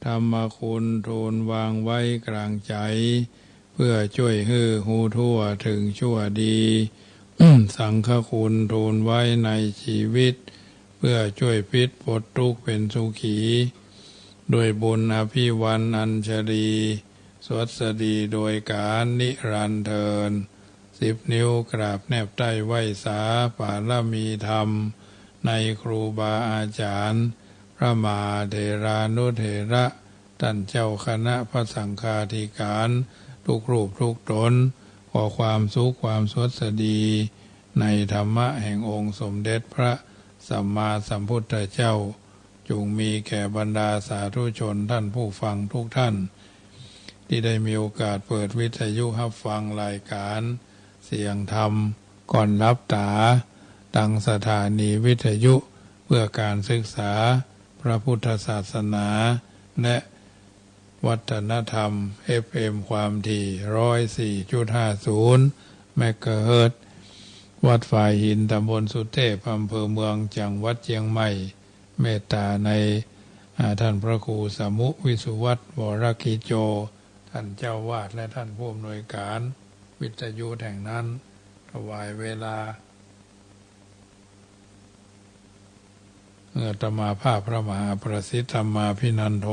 ธรรมคุณทูลวางไว้กลางใจเพื่อช่วยให้หูทั่วถึงชั่วดี สังฆคุณทูลไว้ในชีวิตเพื่อช่วยพิษปลดทุกข์เป็นสุขีด้วยบุญอภิวันอัญชลีสวัสดีโดยการนิรันดร์เทิน10 นิ้วกราบแนบใต้ไหวสาปารมีธรรมในครูบาอาจารย์พระมหาเถรานุเถระท่านเจ้าคณะพระสังฆาธิการทุกรูปทุกตนขอความสุขความสวัสดีในธรรมะแห่งองค์สมเด็จพระสัมมาสัมพุทธเจ้าจงมีแก่บรรดาสาธุชนท่านผู้ฟังทุกท่านที่ได้มีโอกาสเปิดวิทยุรับฟังรายการเสียงธรรมก่อนรับตาตั้งสถานีวิทยุเพื่อการศึกษาพระพุทธศาสนาและวัฒนธรรม FM ความถี่ 104.50 เมกะเฮิรตซ์วัดฝ่ายหินตำบลสุเทพอำเภอเมืองจังหวัดเชียงใหม่เมตตาในท่านพระครูสมุวิสุวัตรวรกิโจท่านเจ้าวาดและท่านผู้อำนวยการวิทยุแห่งนั้นถวายเวลาอาตมาภาพพระมหาประสิทธิ์ธรรมาภินันโท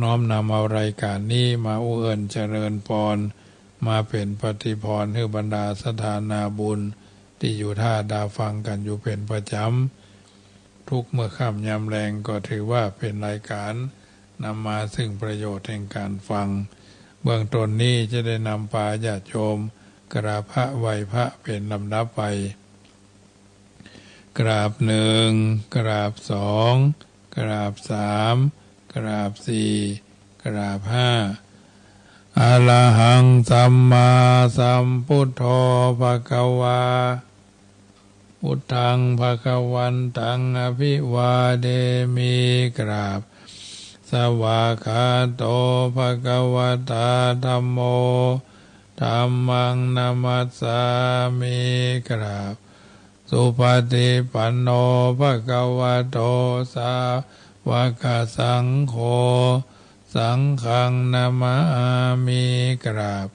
น้อมนำเอารายการนี้มาอุเอิญเจริญพรมาเป็นปฏิพรให้บรรดาสถานาบุญที่อยู่ท่าดาฟังกันอยู่เป็นประจำทุกเมื่อค่ำยามแรงก็ถือว่าเป็นรายการนำมาซึ่งประโยชน์แห่งการฟังเบื้องต้นนี้จะได้นำปาญาติโยมกราบพระไหว้พระเป็นลำดับไปกราบ1กราบ2กราบ3กราบ4กราบ5อะระหังสัมมาสัมพุทโธภควาพุทธังภควันตังอภิวาเทมิกราบสวากขาโตภควตาธัมโมธัมมังนามัสสามิกราบสุปฏิปันโนภควโตสาวกสังโฆสังฆังนามามิกราบ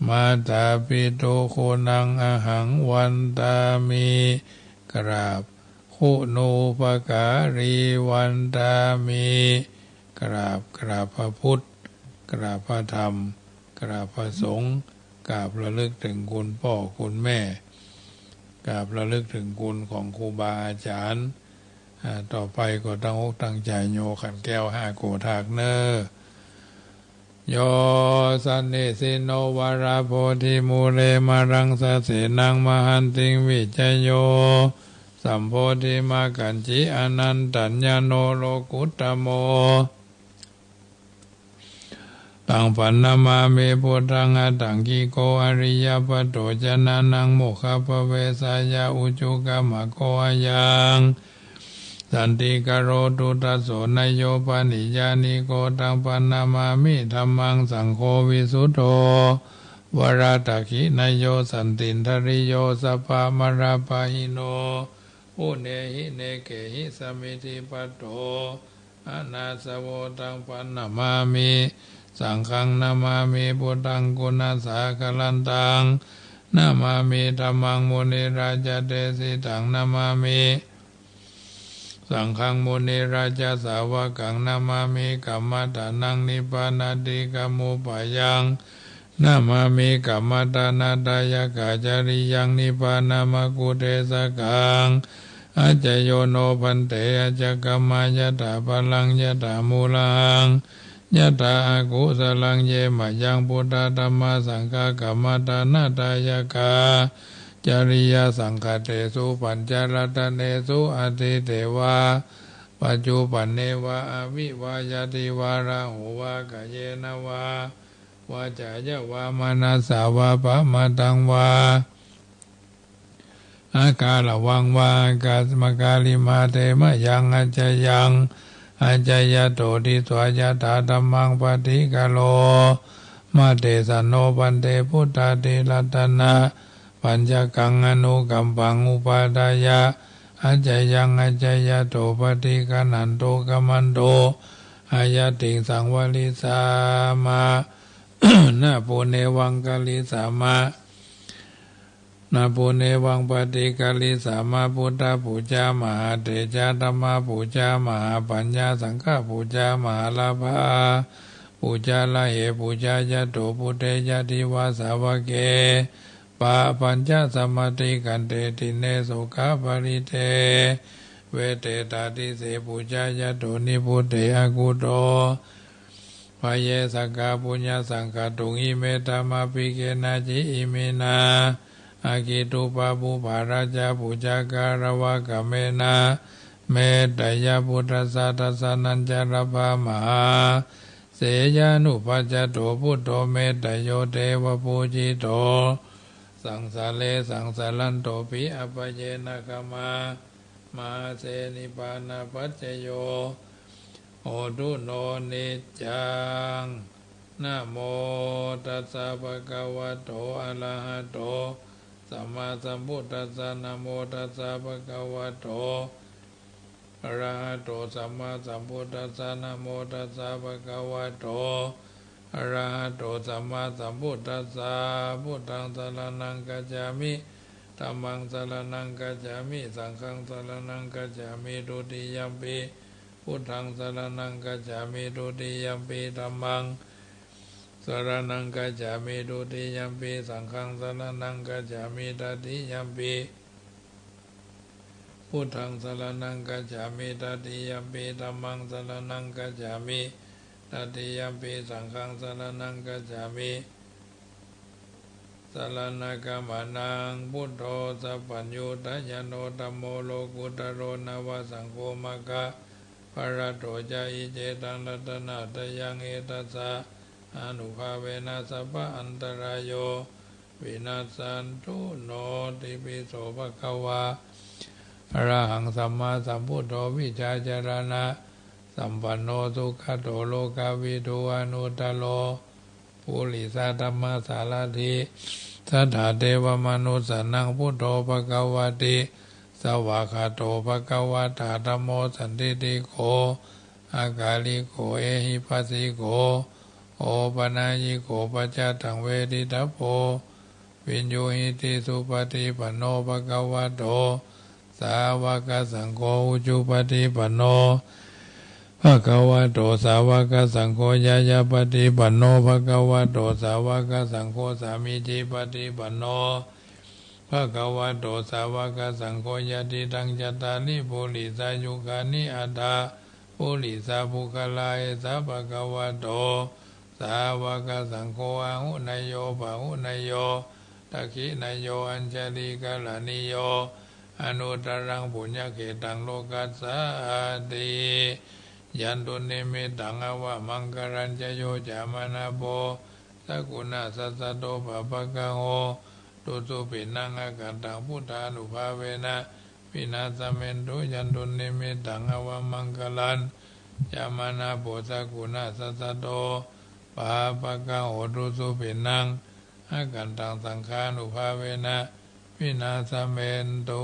มาตาปิตุคุณังอหังวันตามิกราบคุณูปการีวันตามิกราบพระพุทธกราบพระธรรมกราบพระสงฆ์กราบระลึกถึงคุณพ่อคุณแม่กราบระลึกถึงคุณของครูบาอาจารย์ต่อไปก็ตั้งอกตั้งใจโยขันแก้ว5โกธากเนอโยสันนิสิโนวาราโพธิมูเรมารังสะเสนังมหันติงวิจโยสัมโพธิมากัญจิอนันตัญญโนโลกุตตโมตังปันนามาเมพุทธังอตังกิโกอริยปัตโตจนานังโมฆะภเวสายาอุจุกามะโกอายังสันติกโรตุตัสโสนโยปนิยานิโกตังปันนามามิธัมมังสังโฆวิสุทโธวราตคินโยสันตินทริโยสัพพะมราปะหิโนอุเนหิเนเกหิสมิติปัตโตอนาสโวตังปันนามามิสังฆังนามามิพุทธังกุณาสาคลันตังนามามิธัมมังมุนิราชเตสิตังนามามิสังฆังมุนิราชสาวกังนามามิกัมมัตตานังนิพพานาติกัมมุปายังนามามิกัมมัตตานาตายกาจาริยังนิพพานามกุเทสกังอาจโยโนพันเตอาจกัมมายตาพลังยตามูลังยตาอากุสลังเยมะยังพุทธธัมมาสังฆกัมมัตตานาตายกาจาริยสังฆเตสุปัญจรัตเนสุอติเตวาปัจจุปันเนวะอวิวายติวาระโหวากะเยนวาวาจายะวามนัสสาวาปะมาตังวาอากาลวังวากาสมกาลิมาเตมะยังอัจจยังอัจจยโตติสวายตาธัมมังปฏิกาโลมาเตสโนปันเตพุทธาติรัตนะปัญจกังอนุกัมปังอุปาทายะอัจจยังอัจจยโตปฏิกานันโตกัมมันโต อายะติงสังวลิสามานาโปเนวังกาลิสามานาโปเนวังปฏิกาลิสามาพุทธปูจามหาเตจาธรรมปูจามหาปัญญาสังฆปูจามหาลาภาปูจาลาเหปูจายะโตพุทเทยะทิวาสาวะเกปะปัญจสมติกันเตติเนสุขาปริเทเวเตตาติเสปูจายะโตนิพุทเทอกุโตพยเยสกาปุญญสังฆตุงอิเมตามาปิเกนะจิอิเมนาอากิตุปาปุภาราชาปุจาการวะกะเมนะเมตตยพุทธสัตสนัญจารภามหาเสยานุปัจจโตพุทโธเมตตโยเทวปูจิโตสังสาเลสังสารันโตปิอปเยนะกมามาเสนิปานาปัจเจโยโอดุโนนิจังนะโมตัสสะภะคะวะโตอะระหะโตสัมมาสัมพุทธัสสะนะโมตัสสะภะคะวะโตอะระหะโตสัมมาสัมพุทธัสสะนะโมตัสสะภะคะวะโตอะระหะโตสัมมาสัมพุทธัสสะพุทธังสรณังคัจฉามิธัมมังสรณังคัจฉามิสังฆังสรณังคัจฉามิทุติยัมปิพุทธังสรณังคัจฉามิทุติยัมปิธัมมังสรณังกัจฉามิทุติยัมปิสังฆังสรณังกัจฉามิตติยัมปิพุทธังสรณังกัจฉามิตติยัมปิธัมมังสรณังกัจฉามิตติยัมปิสังฆังสรณังกัจฉามิสรณกัมมานังพุทโธสัพพัญญูตยโนธัมโมโลกุตโรนวสังโฆมะคะภรโตจาอิเจตังรัตนะตยังเอตัสสะอนุภาเวนะสัพพะอันตรายโยวินาสันตุโนติปิโสภะคะวะอะระหังสัมมาสัมพุทโธวิชาจารณะสัมปันโนสุขโตโลกาวิทูอนุตตโลปุริสธรรมสารถิสัทธาเทวมนุสสนังพุทโธภะคะวะติสวากขาโตภะคะวะตาธัมโมสันติติโกอากาลิโกเอหิปัสสิโกโอปนายิโกปัจจตังเวทิตาโพวิญโยหิติสุปฏิปันโนภะคะวะโตสาวกสังโฆอุจุปฏิปันโนภะคะวะโตสาวกสังโฆยายาปฏิปันโนภะคะวะโตสาวกสังโฆสามิจิปฏิปันโนภะคะวะโตสาวกสังโฆยะติตังจัตตานิปุริสายุคานิอัตถาปุริสาภุคลาเอสะภะคะวะโตสาวกสังโฆอาหุนายโยปะหุนายโยตักขินายโยอัญชลีกาลานิโยอนุตรังปุญญเขตังโลกัสสาติยันตุเนมิตังอวะมังคารัญจโยจามนาโปสักกุณาสัสสะโตปะปะกะโหตุสุปินังอากันตังพุทธานุภาเวนะวินาศเมนตุยันตุเนมิตังอวะมังคารัญจามนาโปสักกุณาสัสสะโตปะปะกะโหตุสุปินังอากันตังสังฆานุภาเวนะวินาศเมนตุ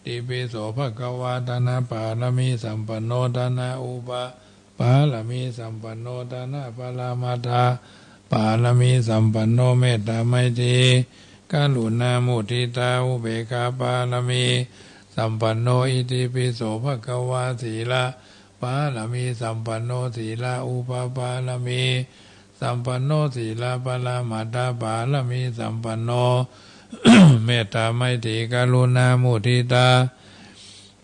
ติปิโสภะคะวะตานะปารมีสัมปันโนตนะอุปปารมีสัมปันโนตนะปรามาทาปารมีสัมปันโนเมตตาไมตรีกรุณามุทิตาอุเบกขาปารมีสัมปันโนอิติปิโสภะคะวะสีลาปารมีสัมปันโนสีลาอุปปารมีสัมปันโนสีลาปรามาทาปารมีสัมปันโนเมตตาไมตรีกรุณามุทิตา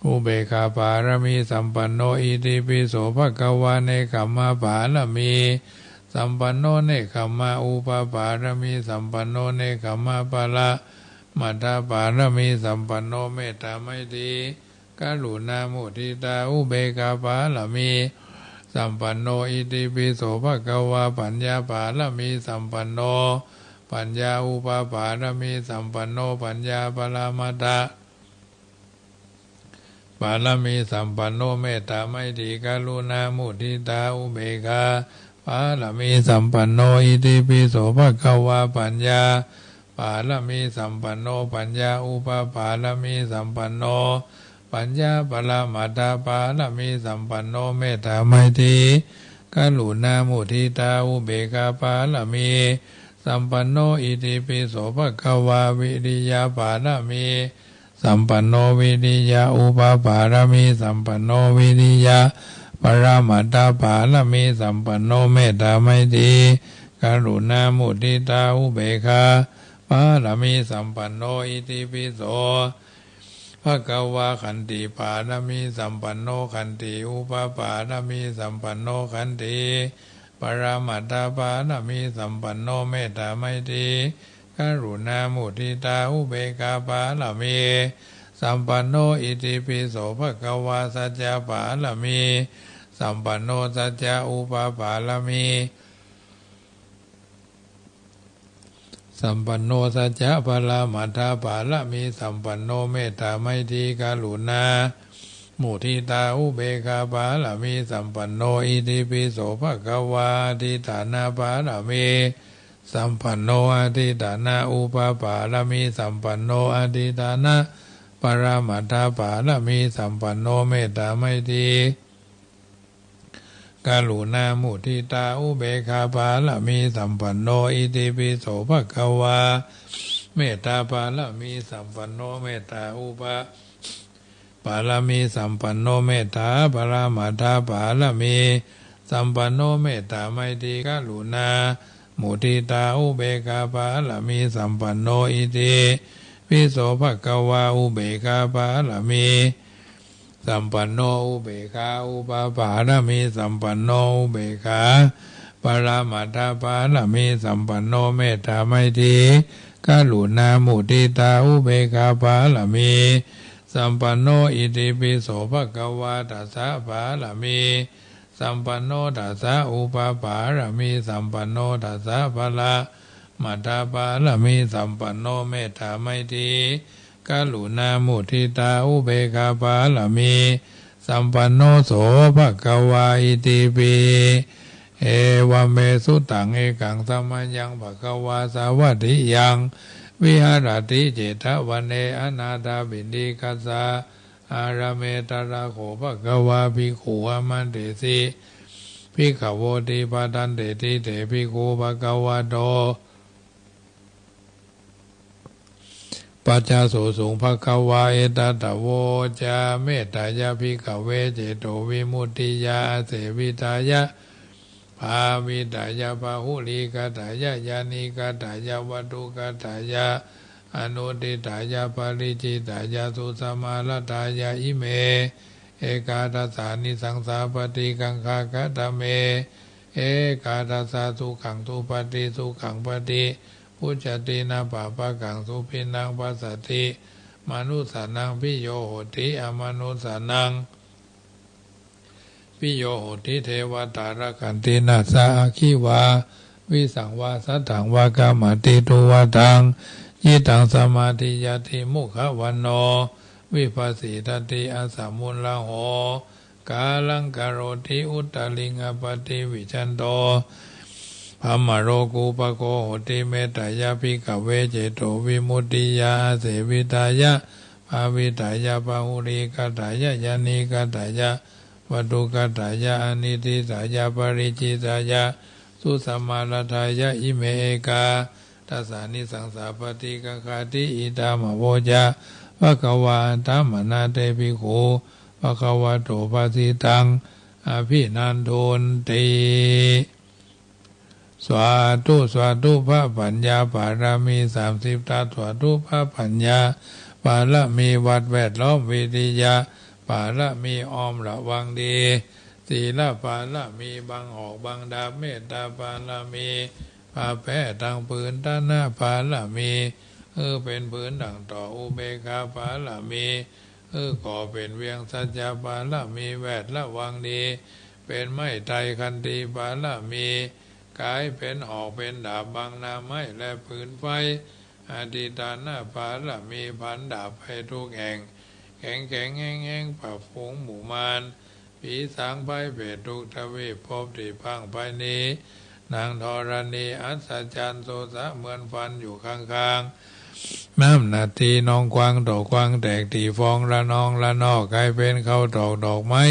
อุเบกขาปารมีสัมปันโนอิติปิโสภะคะวะเนกขัมมะปารมีสัมปันโนเนกขัมมะอุปปารมีสัมปันโนเนกขัมมะปะละมัตตปารมีสัมปันโนเมตตาไมตรีกรุณามุทิตาอุเบกขาปารมีสัมปันโนอิติปิโสภะคะวะปัญญาปารมีสัมปันโนปัญญาอุปปารมีสัมปันโนปัญญาปรามาตาปารมีสัมปันโนเมตตาไมตรีกรุณามุทิตาอุเบกขาปารมีสัมปันโนอิติปิโสภะคะวะปัญญาปารมีสัมปันโนปัญญาอุปปารมีสัมปันโน ปัญญาปรมาตาปาลมีสัมปันโนเมตตาไมตรีกรุณามุทิตาอุเบกขาปาลมีสัมปันโนอิติปิโสภควาวิริยาปาลมีสัมปันโนวิริยาอุปปารมีสัมปันโนวิริยาปรามาตาปาลมีสัมปันโนเมตตาไมตรีกรุณามุทิตาอุเบกขาปาลมีสัมปันโนอิติปิโสภควาขันติปาลมีสัมปันโนขันติอุปปารมีสัมปันโนขันติปรามาตาปาลมีสัมปันโนเมตตาไมตรีกรุณามุทิตาอุเบกขาปาลมีสัมปันโนอิติปิโสภควาสัจจะปาลมีสัมปันโนสัจจะอุปปารมีสัมปันโนสัจจะปรามาทาปาลมีสัมปันโนเมตตาไมตรีกรุณามุทิตาอุเบกขาปาลมีสัมปันโนอิติปิโสภควาอธิฐานาปาลมีสัมปันโนอธิฐานาอุปปารมีสัมปันโนอธิฐานะปรามาทาปาลมีสัมปันโนเมตตาไมตรีกรุณามุทิตาอุเบกขาปาลมีสัมปันโนอิติปิโสภควาเมตตาปาลมีสัมปันโนเมตตาอุปปารมีสัมปันโนเมตตาปรามาทาปาลมีสัมปันโนเมตตาไมตรีกรุณามุทิตาอุเบกขาปาลมีสัมปันโนอิติปิโสภควาอุเบกขาปาลมีสัมปันโนอุเบกขาอุปปารมีสัมปันโนอุเบกขาปรามาทาปาลมีสัมปันโนเมตตาไมตรีกรุณามุทิตาอุเบกขาปาลมีสัมปันโนอิติปิโสภควาตัสสะปาลมีสัมปันโนตัสสะอุปปารมีสัมปันโนตัสสะภละมาตาปาลมีสัมปันโนเมตตาไมตรีกรุณามุทิตาอุเบกขาปาลมีสัมปันโนโสภควาอิติปิเอวเมสุตังเอกังสัมมัญญังภควาสาวัตถิยังวิหารติเจตวันเนอนาถาบิณฑิกัสสะอารเมตระโขภควาภิกขุอมันเตสิภิกขโวติปทันเตติเตภิกขุภควาโตปัจจาโสสุงภควาเอตตะโวจาเมตตายะภิกขเวเจโตวิมุตติยาเสวิตายะภาวิตายะพาหุลิกตายะยานิกตายะวัตุกตายะอนุติตายะปริจิตายะสุสมาลตายะอิเมเอกาทัสสานิสังสาปฏิกังคากตเมเอกาทัสสาสุขังทุปฏิสุขังปฏิพุจตินาปะปะกังสุพินังปัสสติมนุสานังพิโยโหติอมนุสานังพิโยโหติเทวตารกันตินาสาคิวาวิสังวาสัตถังวากามติตุวตังยิตังสมาธิยติมุขวันโนวิปัสสิตติอาสามุลละโหกาลังกโรติอุตตลิงอปติวิจันโตภมโรกุปโกโหติเมตตายะภิกขเวเจโตวิมุตติยาเสวิตายะภาวิตายะปะหุริกตายะยานิกตายะวัตุกตายะอนิติตายะปริจิตายะสุสัมมาลทายะอิเมเอกาทัสสานิสังสาปฏิกังคาติอิตามโวจาภควาตามนาเตภิกขุภควโตภาสิตังอภินันโทนติสวาธุพระปัญญาปารามี30ตาสวาธุพระปัญญาปาละมีวัดแวดล้อมวิทยาปาละมีออมระวังดีศีลปาละมีบังออกบังดาเมตตาปาละมีพาแพ้ทางปืนด้านหน้าปาละมีเป็นปืนดังต่ออุเบกขาปาละมีก่อเป็นเวียงสัจจปาละมีแวดละวังดีเป็นไม้ไตรคันธีปาละมีกายเป็นหอกเป็นดาบบังนาไม้และปืนไฟอธิตานาปาละมีพันดาบไปทุกแห่งแข็งแห้งปะฝูงหมู่มารผีสางไปเบตุกทวีภพที่พังไปนี้นางธรณีอัศจรรย์โสสะเหมือนฟันอยู่ข้าง น้ำนาทีนองกวางดอกกวางแตกตีฟองละนองละนอกกลายเป็นเข้าดอกดอกไม้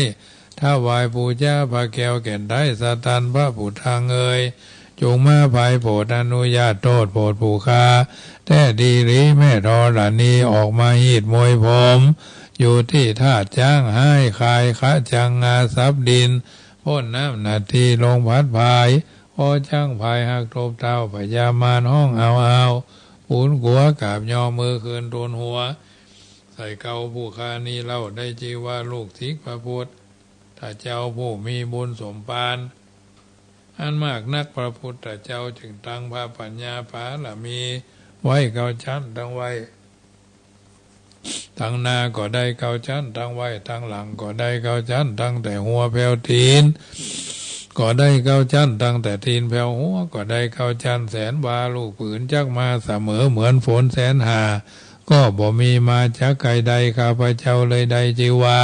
ถ้าวายปูจ้าพระแก้วแก่นได้สตันพระผู้ทางเอ่ยจงมาภายโปรดอนุญาตโทษโปรดผู้คาแต่ดีหรือแม่ธรณีออกมาหีดมวยผมอยู่ที่ท่าจ้างให้คายคะจังงาซับดินพ่นน้ำนาทีลงพัดภายพอจ้างภายหักทบเท้าพยามารห้องเอาปูนกัวกาบยอมือคืนโดนหัวใส่เกาผู้คานี้เล่าได้จีว่าลูกทิกพระพุทธถ้าเจ้าผู้มีบุญสมปานอันมากนักพระพุทธเจ้าจึงตั้งพระปัญญาภาละมีไว้เกาชั้นตั้งไว้ตั้งหน้าก็ได้เกาชั้นตั้งไว้ตั้งหลังก็ได้เกาชั้นตั้งแต่หัวแผ่วตีนก็ได้เกาชั้นตั้งแต่ตีนแผ่วหัวก็ได้เกาชั้นแสนบาลูกผืนจักมาเสมอเหมือนฝนแสนหาก็บ่มีมาจากไกลใดข้าพเจ้าเลยใดจีว่า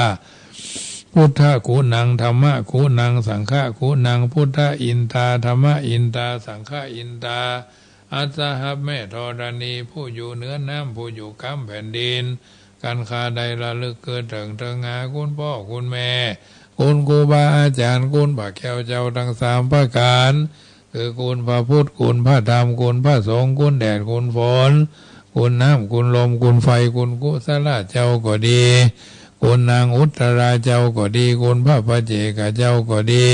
พุทธคูนังธรรมะคูนังสังฆะคูนังพุทธอินทาธรรมะอินทาสังฆะอินทาอัสสหับแม่ธรณีผู้อยู่เหนือน้ำผู้อยู่กำแผ่นดินการคาใดระลึกเกิดถึงหาคุณพ่อคุณแม่คุณครูบาอาจารย์คุณพระแก้วเจ้าทั้งสามประการคือคุณพระพุทธคุณพระธรรมคุณพระสงฆ์คุณแดดคุณฝนคุณน้ำคุณลมคุณไฟคุณกุศลเจ้าก็ดีคุณนางอุตราเจ้าก็ดีคุณพระปเจกเจ้าก็ดี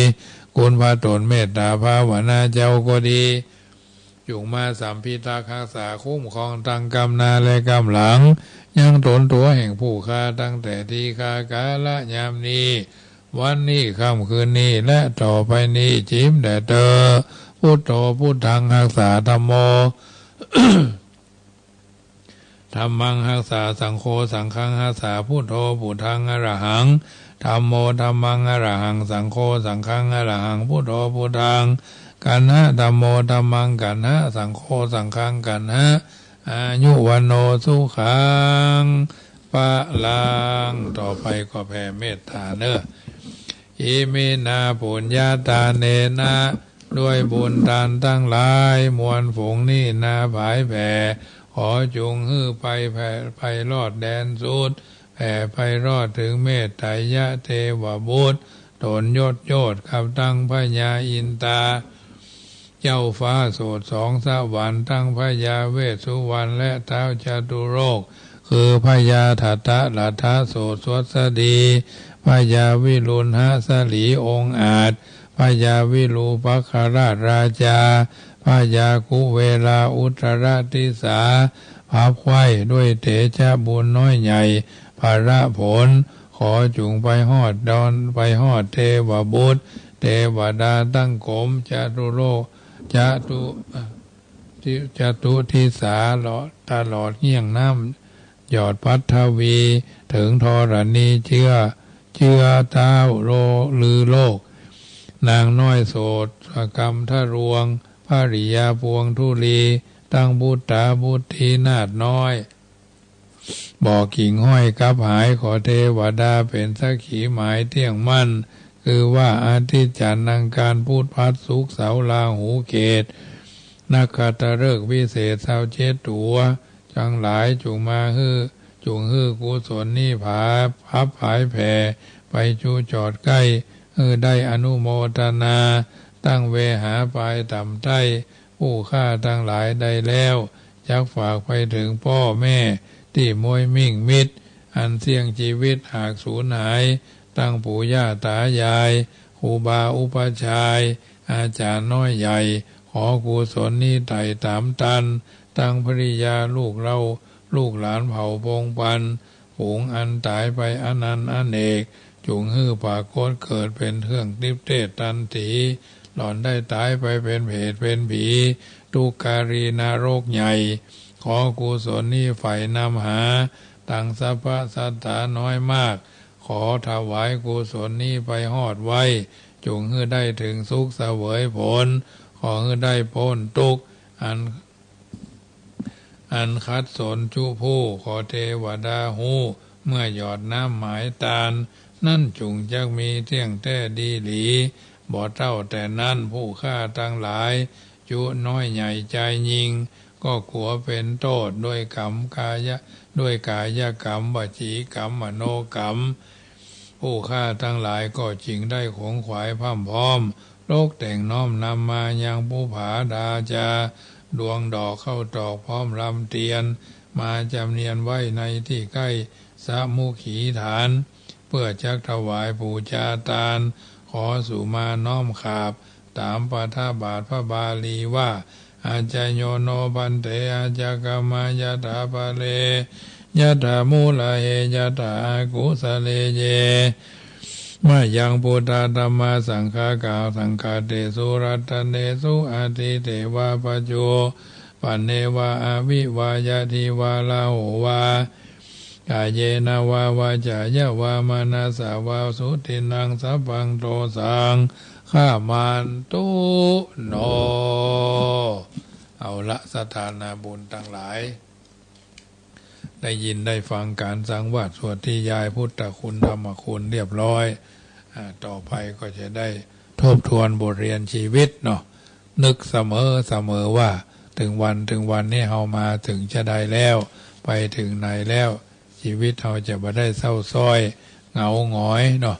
คุณพระตนเมตตาภาวนาเจ้าก็ดีจุงมาสัมพิทักษ์รักษาคุ้มครองตั้งกำนาและกำหลังยังตนตัวแห่งผู้ฆ่าตั้งแต่ที่ฆ่ากาละยามนี้วันนี้ค่ำคืนนี้และต่อไปนี้จิ้มแต่เตอพุทโธพุทธังรักษาธัมโม ธัมมังรักษาสังโฆสังฆังรักษาพุทโธพุทธังอรหังธัมโมธัมมังอรหังสังโฆสังฆังอรหังพุทโธพุทธังกันหะธัมโมธัมมังกันหะสังโฆสังฆังกันหะอายุวันโนสุขังปะลังต่อไปก็แผ่เมตตาเนอะอิมินาปุญญาตาเนนะด้วยบุญทานตั้งหลายมวลฝูงนี่นาผายแผ่ขอจงฮื้อไปรอดแดนสุดแผ่ไปรอดถึงเมตไตรยะเทวบุตรตนยศโยดขับตั้งพญาอินตาเจ้าฟ้าโสดสองสวรรค์ตั้งพญาเวสสุวรรณและเท้าจตุโลกคือพญาทัตตะลัทธะโสดสวสดีพญาวิรุณหสลีองค์อาจพญาวิรูปัคราชราชาพญากุเวลาอุตรติสาพับไว้ด้วยเถชะบุญน้อยใหญ่ภาระผลขอจุงไปหอดดอนไปหอดเทวบุตรเทวดาตั้งกรมจตุโลกจตุทิสาตลอดเงี่ยงน้ำหยอดพัทวีถึงธรณีเชื่อเท้าโลลือโลกนางน้อยโสดกรรมทรวงภริยาพวงทุลีตั้งบุตตาบุตรีนาดน้อยบอกกิ่งห้อยกับหายขอเทวดาเป็นสักขีหมายเที่ยงมั่นคือว่าอาทิตย์จันทร์อังคารพุธพฤหัสศุกร์เสาร์ราหูเกตนักขัตฤกษ์วิเศษ27ตัวจังหลายจุงมาฮื้อกุศลนี่พับผายแผ่ไปชูจอดใกล้ได้อนุโมทนาตั้งเวหาปลายต่ำใต้ผู้ฆ่าทั้งหลายได้แล้วจักฝากไปถึงพ่อแม่ที่มวยมิ่งมิตรอันเสี่ยงชีวิตหากสูญหายตั้งปู่ย่าตายายครูบาอุปชายอาจารย์น้อยใหญ่ขอกุศลนี้ไต่ตามตันตั้งภริยาลูกเราลูกหลานเผ่าพงปันฝูงอันตายไปอนันต์อเนกจุงฮื้อปากโคตเกิดเป็นเครื่องติบเทศตันถีหล่อนได้ตายไปเป็นเพศเป็นผีทุกการีนรกใหญ่ขอกุศลนี้ไฝ่นำหาตั้งสัพพะสัตตาน้อยมากขอถวายกุศลนี้ไปหอดไว้จงฮื้อได้ถึงสุขเสวยผลขอฮื้อได้พ้นทุกข์อันคัดสนชุผู้ขอเทวดาหูเมื่อหยอดน้ำหมายตาลนั่นจุงจักมีเที่ยงแท้ดีหลีบ่เท่าแต่นั้นผู้ฆ่าทั้งหลายจุน้อยใหญ่ใจยิง ก็กลัวเป็นโทษด้วยกรรมกายกรรมวจีกรรมมโนกรรมผู้ฆ่าทั้งหลายก็จึงได้ขวนขวายพร่ำพร้อมโลกแต่งน้อมนำมายังผู้ผาดาจาดวงดอกเข้าตอกพร้อมลำเตียนมาจำเนียนไว้ในที่ใกล้สามุขีฐานเพื่อจักถวายปูชาทานขอสู่มาน้อมขาบตามปาฐบาทพระบาลีว่าอาจารโยโนบันเตอาจกามายตาปะเลยะถามูลาเหยะถากุสะเลเยมายังพุทธธรรมสังฆากาสังฆาเตสุรัตเนสุอาทิเตวะปัจโจปันเนวะอวิวายาทิวาลาโหวากายเยนาวาวาจายะวามนาสาวาสุตินังสัพพังโตสังข้ามันตุโนเอาละสถานาบุญทั้งหลายได้ยินได้ฟังการสังวาสสวดที่ยายพุทธคุณธรรมคุณเรียบร้อยต่อไปก็จะได้ทบทวนบทเรียนชีวิตเนาะนึกเสมอว่าถึงวันนี้เรามาถึงจะได้แล้วไปถึงไหนแล้วชีวิตเราจะไม่ได้เศร้าส้อยเหงาหงอยเนาะ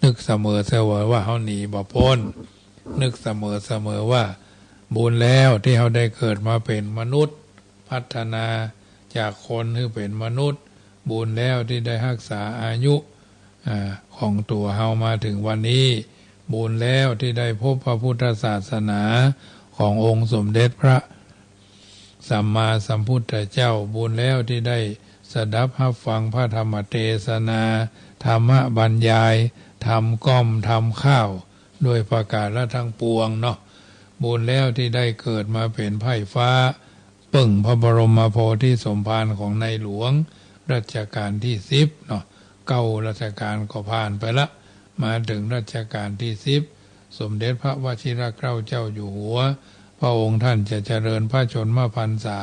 นึกเสมอว่าเราหนีบ่พ้นนึกเสมอว่าบุญแล้วที่เราได้เกิดมาเป็นมนุษย์พัฒนาจากคนที่เป็นมนุษย์บุญแล้วที่ได้รักษาอายุของตัวเฮามาถึงวันนี้บุญแล้วที่ได้พบพระพุทธศาสนาขององค์สมเด็จพระสัมมาสัมพุทธเจ้าบุญแล้วที่ได้สดับรับฟังพระธรรมเทศนาธรรมบรรยายทำก้อมทำข้าวด้วยประกาศละทั้งปวงเนาะบุญแล้วที่ได้เกิดมาเป็นไพร่ฟ้าปึ่งพระบรมโพธิสมภารของในหลวงรัชกาลที่10เนาะเก้ารัชกาลก็ผ่านไปละมาถึงรัชกาลที่10สมเด็จพระวชิรเกล้าเจ้าอยู่หัวพระองค์ท่านจะเจริญพระชนมพรรษา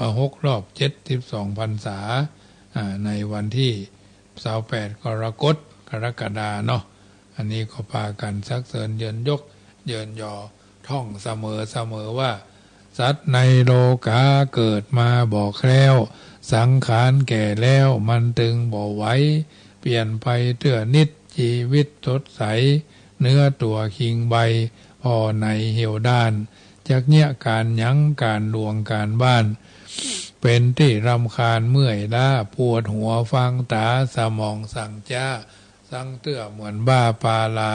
6 รอบ72พรรษาในวันที่28กรกฎาเนาะอันนี้ก็พากันสักเสริญเยินยกเยินยอท่องเสมอว่าสัตว์ในโลกาเกิดมาบ่แคล้วสังขารแก่แล้วมันตึงบ่ไหวเปลี่ยนไปเตื้อนิดชีวิตสดใสเนื้อตัวคิงใบพอในเหี่ยวด้านจากเนี้ยการยั้งการลวงการบ้านเป็นที่รำคาญเมื่อยล้าปวดหัวฟังตาสมองสั่งจ้าสั่งเตื้อเหมือนบ้าปาลา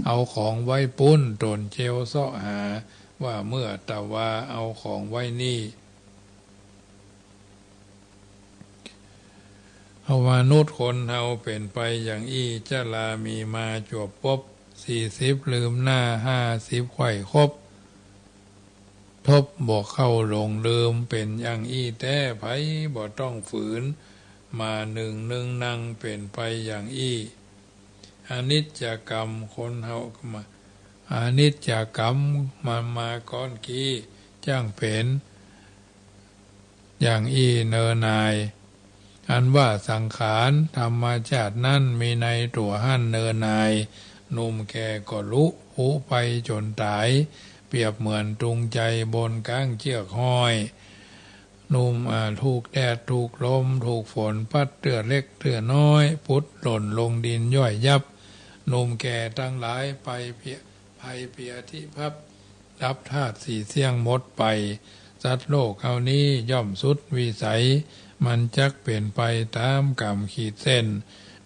เอาของไว้ปุ้นตนเชลเสาะหาว่าเมื่อตะว่าเอาของไว้นี่เอามนุษย์คนเฮาเป็นไปอย่างอี้จะลามีมาจวบปบ40ลืมหน้า50ไขว่ครบทบบอกเข้าลงลืมเป็นอย่างอี้แต่ไผบ่ต้องฝืนมาหนึ่งนั่งเป็นไปอย่างอี้อนิจจกรรมคนเฮามาอนิจจกรรมมาก้อนกี้จ้างเป็นอย่างอี้เนนายอันว่าสังขารธรรมชาตินั่นมีในตัวหั่นเนนายหนุ่มแก่ก็ลุหูไปจนตายเปรียบเหมือนตุงใจบนก้างเชือกห้อยหนุ่มถูกแดดถูกลมถูกฝนพัดเตื้อเล็กเตื้อน้อยพุดหล่นลงดินย่อยยับหนุ่มแก่ทั้งหลายไปเพียที่พับรับธาตุสี่เสี่ยงหมดไปสัตว์โลกเอานี้ย่อมสุดวิสัยมันจักเปลี่ยนไปตามกรรมขีดเส้น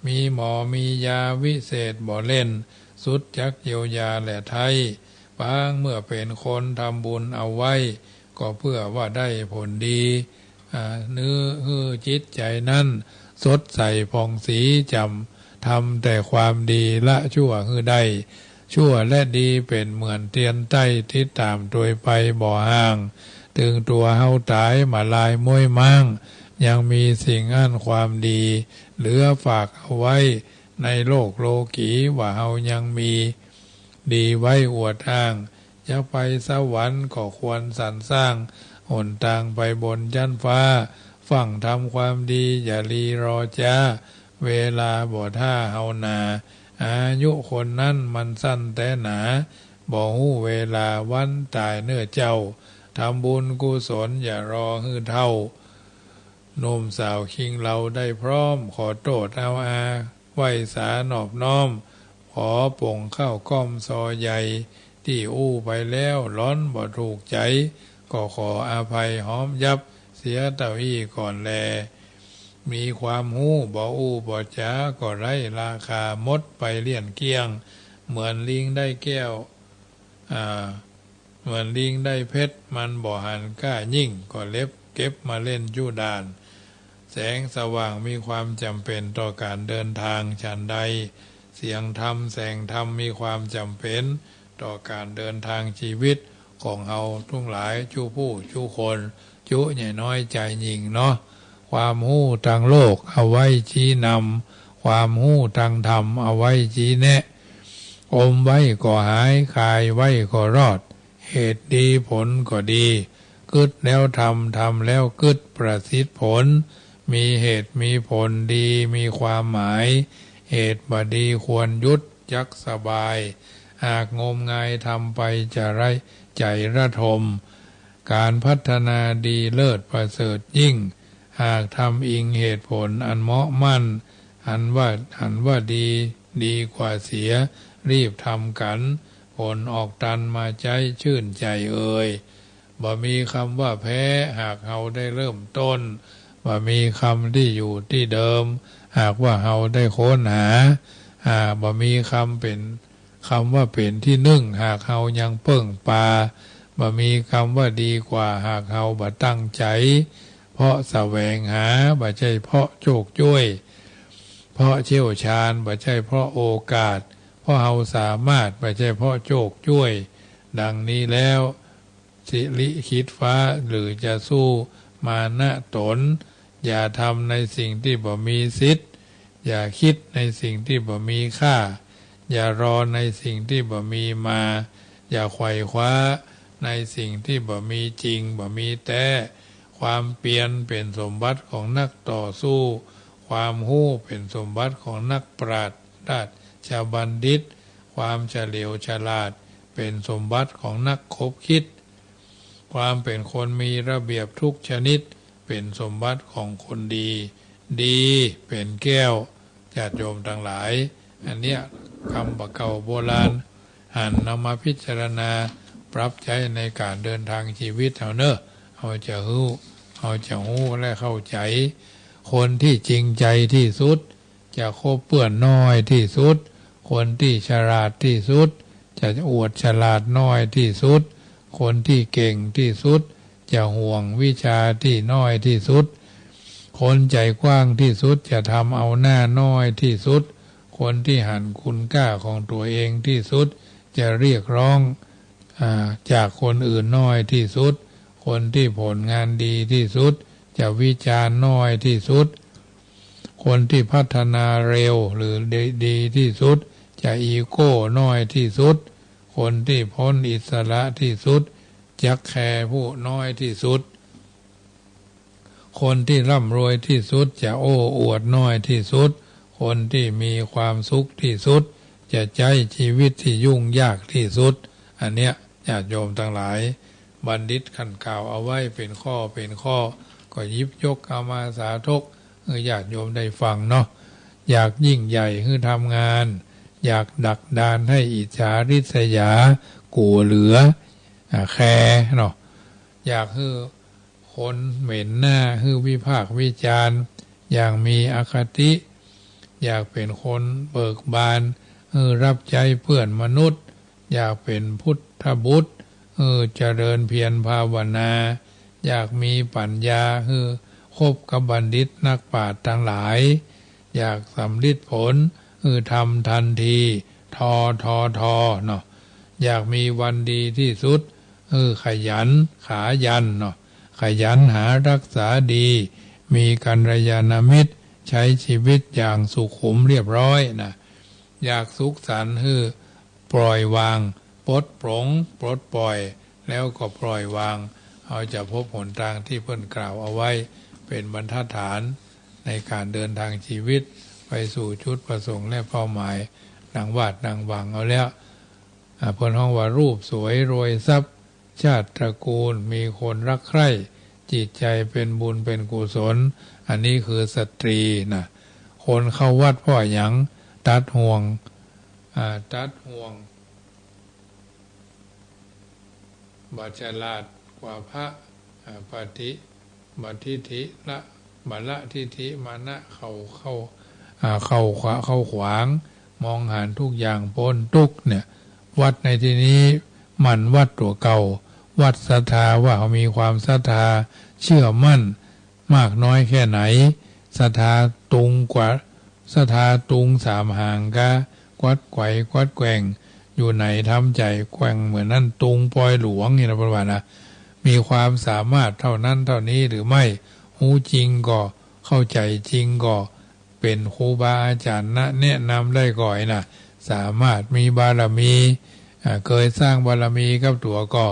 มีหมอมียาวิเศษบ่เล่นสุดจักเยียวยาและไทยบางเมื่อเป็นคนทำบุญเอาไว้ก็เพื่อว่าได้ผลดีเนื้อจิตใจนั้นสดใสผ่องสีจำทำแต่ความดีละชั่วได้ชั่วและดีเป็นเหมือนเทียนใต้ที่ตามโดยไปบ่อห่างถึงตัวเฮาตายมาลายม้วยมั่งยังมีสิ่งอันความดีเหลือฝากเอาไว้ในโลกโลกีว่าเฮายังมีดีไว้อวดอ้างอยากไปสวรรค์ก็ควรสรรสร้างหนทางไปบนชั้นฟ้าฟังทำความดีอย่ารีรอจ้าเวลาบ่ท่าเฮานาอายุคนนั้นมันสั้นแต่หนาบ่ฮู้เวลาวันตายเนื้อเจ้า ทำบุญกุศลอย่ารอให้เท่าหนุ่มสาวคิงเราได้พร้อมขอโทษเอาอาไหวสานอบน้อมขอป่งเข้าก้อมซอใหญ่ที่อู้ไปแล้วร้อนบ่ถูกใจก็ขออาภัยหอมยับเสียเต้าอี้ก่อนแลมีความหู้บ่อู้บ่จ้าก็ไร้ราคามดไปเลี่ยนเกี้ยงเหมือนลิงได้แก้วเหมือนลิงได้เพชรมันบ่หันกล้ายิ่งก็เล็บเก็บมาเล่นจู้ดานแสงสว่างมีความจำเป็นต่อการเดินทางฉันใดเสียงธรรมแสงธรรมมีความจำเป็นต่อการเดินทางชีวิตของเฮาทุกหลายจู้ผู้จู้คนจุใหญ่น้อยใจยิงเนาะความหู้ทางโลกเอาไว้ชี้นำความหู้ทางธรรมเอาไว้ชี้แนะอมไว้ก็หายคายไว้ก็รอดเหตุดีผลก็ดีกึดแล้วทำแล้วกึดประสิทธิผลมีเหตุมีผลดีมีความหมายเหตุบดีควรยุดยักสบายหากงมงายทำไปจะไร้ใจระทมการพัฒนาดีเลิศประเสริฐยิ่งหากทำอิงเหตุผลอันเหมาะมั่นอันว่าดีกว่าเสียรีบทำกันผลออกตันมาใจชื่นใจบ่มีคำว่าแพ้หากเฮาได้เริ่มต้นบ่มีคำที่อยู่ที่เดิมหากว่าเฮาได้ค้นหาบ่มีคำว่าเป็นที่หนึ่งหากเฮายังเพิ่งปาบ่มีคำว่าดีกว่าหากเฮาบ่ตั้งใจเพราะแสวงหาบ่ใช่เพราะโชคช่วยเพราะเชี่ยวชาญบ่ใช่เพราะโอกาสเพราะเฮาสามารถบ่ใช่เพราะโชคช่วยดังนี้แล้วสิริคิดฟ้าหรือจะสู้มานะตนอย่าทำในสิ่งที่บ่มีสิทธิ์อย่าคิดในสิ่งที่บ่มีค่าอย่ารอในสิ่งที่บ่มีมาอย่าไขว่คว้าในสิ่งที่บ่มีจริงบ่มีแต่ความเปลี่ยนเป็นสมบัติของนักต่อสู้ความหู้เป็นสมบัติของนักปราชญ์ชาวบัณฑิตความเฉลียวฉลาดเป็นสมบัติของนักคบคิดความเป็นคนมีระเบียบทุกชนิดเป็นสมบัติของคนดีเป็นแก้วญาติโยมทั้งหลายอันเนี้ยคำเก่าโบราณหันนำมาพิจารณาปรับใช้ในการเดินทางชีวิตเฮาเนอะเอาจะหู้และเข้าใจคนที่จริงใจที่สุดจะคบเปื้อนน้อยที่สุดคนที่ฉลาดที่สุดจะอวดฉลาดน้อยที่สุดคนที่เก่งที่สุดจะห่วงวิชาที่น้อยที่สุดคนใจกว้างที่สุดจะทำเอาหน้าน้อยที่สุดคนที่หันคุณค่าของตัวเองที่สุดจะเรียกร้องจากคนอื่นน้อยที่สุดคนที่ผลงานดีที่สุดจะวิจารณ์น้อยที่สุดคนที่พัฒนาเร็วหรือดีที่สุดจะอีโก้น้อยที่สุดคนที่พ้นอิสระที่สุดจักแคร์ผู้น้อยที่สุดคนที่ร่ำรวยที่สุดจะโอ้อวดน้อยที่สุดคนที่มีความสุขที่สุดจะใช้ชีวิตที่ยุ่งยากที่สุดอันเนี้ยญาติโยมทั้งหลายบัณฑิตขันกล่าวเอาไว้เป็นข้อก็ยิบยกเอามาสาธกญาติโยมได้ฟังเนาะอยากยิ่งใหญ่คือทำงานอยากดักดานให้อิจฉาริษยากูเหลือแคร์เนาะอยากคือคนเหม็นหน้าคือวิพากษ์วิจารณ์อย่างมีอคติอยากเป็นคนเบิกบานรับใจเพื่อนมนุษย์อยากเป็นพุทธบุตรเจริญเพียรภาวนาอยากมีปัญญาคบกับบัณฑิตนักปราชญ์ทั้งหลายอยากสำลิดผลทำทันทีทอเนาะอยากมีวันดีที่สุดขยันขายันเนาะขยันหารักษาดีมีกัลยาณมิตรใช้ชีวิตอย่างสุขุมเรียบร้อยนะอยากสุขสันต์ปล่อยวางปลดปล่อยแล้วก็ปล่อยวางเอาจะพบหนทางที่เพิ่นกล่าวเอาไว้เป็นบรรทัดฐานในการเดินทางชีวิตไปสู่จุดประสงค์และเป้าหมายดังวาดดังหวังเอาแล้วเพิ่นฮ้องว่ารูปสวยรวยทรัพย์ ชาติตระกูลมีคนรักใคร่จิตใจเป็นบุญเป็นกุศลอันนี้คือสตรีนะคนเข้าวัดเพราะหยังตัดห่วงบัจฉลาดกว่าพระปฏิบัติทิฏฐิละบัลละทิฏฐิมานะเข้าขวางมองหานทุกอย่างปนทุกเนี่ยวัดในที่นี้มันวัดตัวเก่าวัดศรัทธาว่าเขามีความศรัทธาเชื่อมั่นมากน้อยแค่ไหนศรัทธาตุงกว่าศรัทธาตุงสามห่างกะกวัดไกวกวัดแกว่งอยู่ไหนทำใจแกว่งเหมือนนั่นตุงปอยหลวงนี่นะประวัตินะมีความสามารถเท่านั้นเท่านี้หรือไม่หูจริงก็เข้าใจจริงก็เป็นครูบาอาจารย์แนะนำได้ก่อยนะสามารถมีบารมีเคยสร้างบารมีกับตัวก็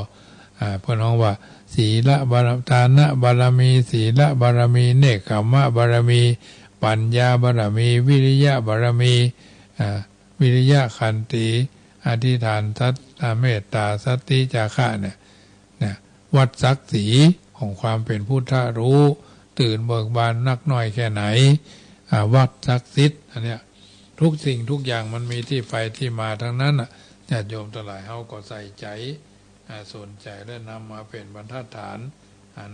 เพื่อนน้องว่าศีลบารมีทานบารมีศีลบารมีเนกขมะบารมีปัญญาบารมีวิริยะบารมีวิริยะขันติอธิษฐานสัตเมตตาสัตติจาคะเนี่ยวัดศักดิ์ศรีของความเป็นพุทธรู้ตื่นเบิกบานนักหน่อยแค่ไหนวัดศักดิ์สิทธิ์อันเนี้ยทุกสิ่งทุกอย่างมันมีที่ไปที่มาทั้งนั้นญาติโยมทั้งหลายเฮาก็ใส่ใจสนใจและนำมาเป็นบรรทัดฐาน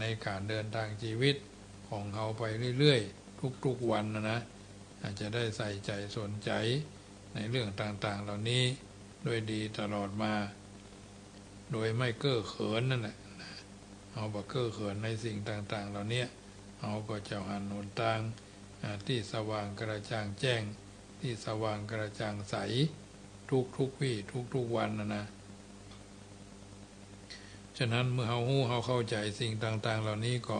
ในการเดินทางชีวิตของเฮาไปเรื่อยๆทุกวันนะอาจจะได้ใส่ใจสนใจในเรื่องต่างๆเหล่านี้ด้วยดีตลอดมาโดยไม่เก้อเขินนั่นแหละเอาบ่เก้อเขินในสิ่งต่างๆเหล่านี้เอาก็จะหันหนทางที่สว่างกระจ่างแจ้งที่สว่างกระจ่างใสทุกวี่ทุกวันนะฉะนั้นเมื่อเฮาฮู้เฮาเข้าใจสิ่งต่างๆเหล่านี้ก็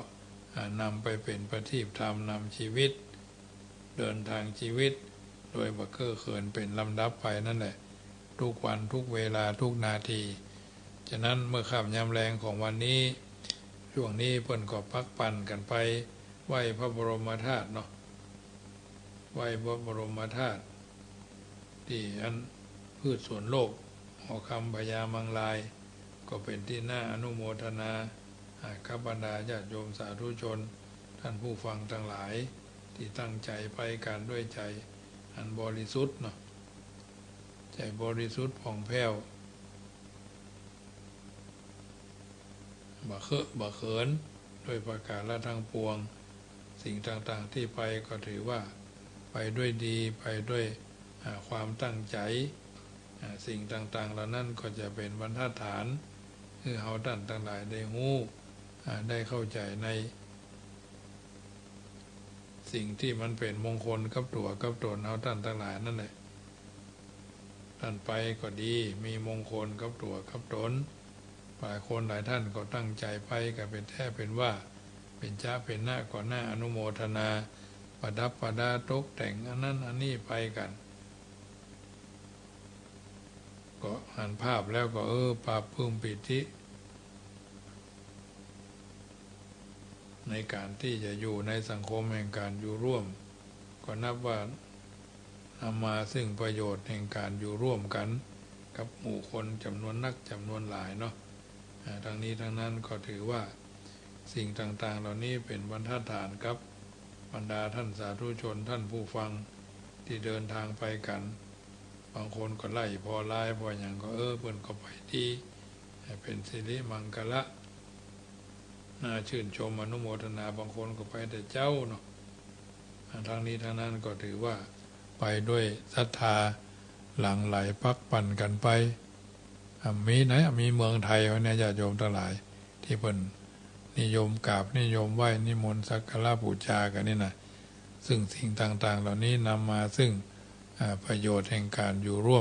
นำไปเป็นประทีปธรรมนำชีวิตเดินทางชีวิตโดยบ่เก้อเขินเป็นลำดับไปนั่นแหละทุกวันทุกเวลาทุกนาทีฉะนั้นเมื่อค่ำยามแรงของวันนี้ช่วงนี้เพิ่นก็พักปั่นกันไปไหว้พระบรมธาตุเนาะไหว้พระบรมธาตุที่อันพืชสวนโลกหอคำพญามังลายก็เป็นที่น่าอนุโมทนาข้าบรรดาญาติโยมสาธุชนท่านผู้ฟังทั้งหลายที่ตั้งใจไปกันด้วยใจอันบริสุทธิ์เนาะใจบริสุทธิ์ผ่องแผ้วบ่เขินด้วยประกาศและทั้งปวงสิ่งต่างๆที่ไปก็ถือว่าไปด้วยดีไปด้วยความตั้งใจสิ่งต่างๆเหล่านั้นก็จะเป็นบรรทัดฐานคือเฮาท่านทั้งหลายได้ฮู้ได้เข้าใจในสิ่งที่มันเป็นมงคลกับตัวกับตนเฮาท่านทั้งหลายนั่นแหละท่านไปก็ดีมีมงคลกับตัวกับตนหลายคนหลายท่านก็ตั้งใจไปก็เป็นแท้เป็นว่าเป็นจ้าเป็นหน้าก่อนหน้าอนุโมทนาประดับประดาตกแต่งอันนั้นอันนี้ไปกันก็หันภาพแล้วก็ปราบปลื้มปิติในการที่จะอยู่ในสังคมแห่งการอยู่ร่วมก็นับว่านำมาซึ่งประโยชน์แห่งการอยู่ร่วมกันกับหมู่คนจำนวนนักจำนวนหลายเนาะทั้งนี้ทั้งนั้นก็ถือว่าสิ่งต่างๆเหล่านี้เป็นบรรทัดฐานกับบรรดาท่านสาธุชนท่านผู้ฟังที่เดินทางไปกันบางคนก็ไล่พอไล่พออย่างก็เพิ่นก็ไปที่เป็นสิริมังคละน่าชื่นชมอนุโมทนาบางคนก็ไปแต่เจ้าเนาะทางนี้ทางนั้นก็ถือว่าไปด้วยศรัทธาหลั่งไหลพักปั่นกันไปมีไหนมีเมืองไทยวันนี้ญาติโยมทั้งหลายที่เพิ่นนิยมกราบนิยมไหว้นิมนต์สักการะบูชากันนี่นะซึ่งสิ่งต่างๆเหล่านี้นำมาซึ่งประโยชน์แห่งการอยู่ร่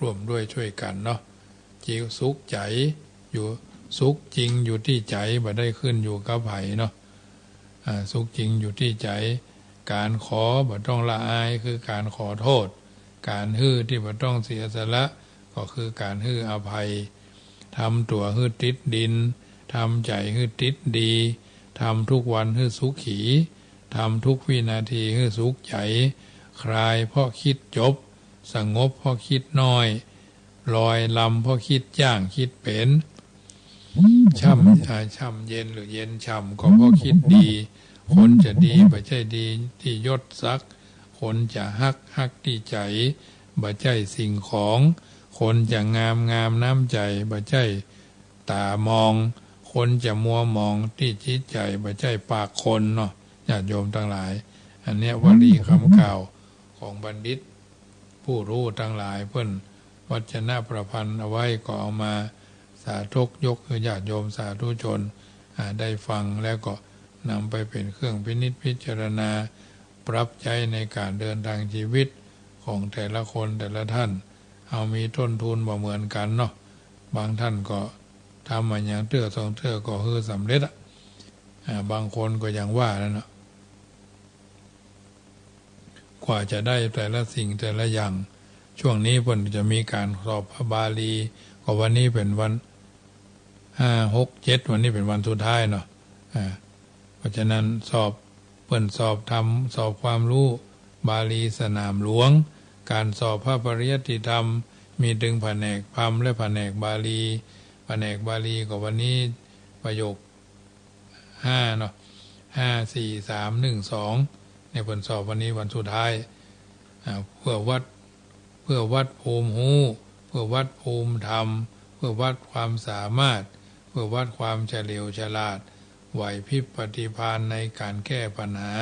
วมด้วยช่วยกันเนาะจิตสุขใจอยู่สุขจริงอยู่ที่ใจบ่ได้ขึ้นอยู่กับไผเนาะสุขจริงอยู่ที่ใจการขอบ่ต้องละอายคือการขอโทษการฮื้อที่บ่ต้องเสียสละก็คือการฮื้ออภัยทำตัวฮื้อติดดินทำใจฮื้อติดดีทำทุกวันฮื้อสุขีทำทุกวินาทีฮื้อสุขใจคลายเพราะคิดจบสงบเพราะคิดน้อยลอยลำเพราะคิดจ้างคิดเป็น ช่ำเย็นหรือเย็นช่ำก็เพราะคิดดีคนจะดีบ่ใช่ดีที่ยศศักดิ์คนจะฮักที่ใจบ่ใช่สิ่งของคนจะงามน้ำใจบ่ใช่ตามองคนจะมัวมองที่จิตใจบ่ใช่ปากคนเนาะญาติโยมทั้งหลายอันเนี้ยวลีคำกล่าวของบัณฑิตผู้รู้ทั้งหลายเพิ่นวจนะประพันธ์เอาไว้ก็เอามาสาธกยกคือญาติโยมสาธุชนได้ฟังแล้วก็นำไปเป็นเครื่องพินิจพิจารณาปรับใช้ในการเดินทางชีวิตของแต่ละคนแต่ละท่านเอามีต้นทุนบ่เหมือนกันเนาะบางท่านก็ทำมาอย่างเตื้อสองเตื้อก็คือสำเร็จบางคนก็ยังว่าแล้วเนาะกว่าจะได้แต่ละสิ่งแต่ละอย่างช่วงนี้เพิ่นจะมีการสอบพระบาลีก็วันนี้เป็นวัน5 6 7วันนี้เป็นวันสุดท้ายเนาะเพราะฉะนั้นสอบเพิ่นสอบทำสอบความรู้บาลีสนามหลวงการสอบพระปริยัติธรรมมีถึงแผนกพราหมณ์และแผนกบาลีแผนกบาลีก็วันนี้ประโยค5เนาะ5 4 3 1 2ในผลสอบวันนี้วันสุดท้ายเพื่อวัดภูมิหูเพื่อวัดภูมิธรรมเพื่อวัดความสามารถเพื่อวัดความเฉลียวฉลาดไหวพริบปฏิภาณในการแก้ปัญหา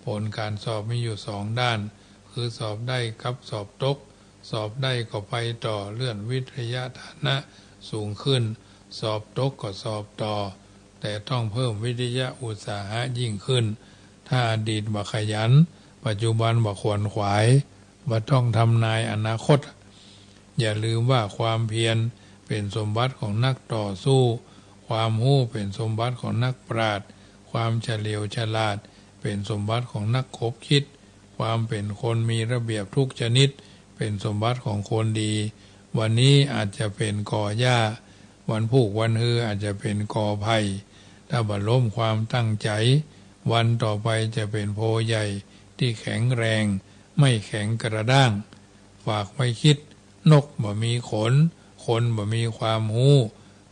ผลการสอบมีอยู่2ด้านคือสอบได้กับสอบตกสอบได้ก็ไปต่อเลื่อนวิทยาฐานะสูงขึ้นสอบตกก็สอบต่อแต่ต้องเพิ่มวิทยาอุตสาหะยิ่งขึ้นถ้าอดีตบ่ขยันปัจจุบันบ่ขวนขวายบ่ต้องทำนายอนาคตอย่าลืมว่าความเพียรเป็นสมบัติของนักต่อสู้ความรู้เป็นสมบัติของนักปราชญ์ความเฉลียวฉลาดเป็นสมบัติของนักคบคิดความเป็นคนมีระเบียบทุกชนิดเป็นสมบัติของคนดีวันนี้อาจจะเป็นกอหญ้าวันพุกวันฮืออาจจะเป็นกอไผ่ถ้าบ่ล้มความตั้งใจวันต่อไปจะเป็นโพใหญ่ที่แข็งแรงไม่แข็งกระด้างฝากไว้คิดนกบ่มีขนคนบ่มีความรู้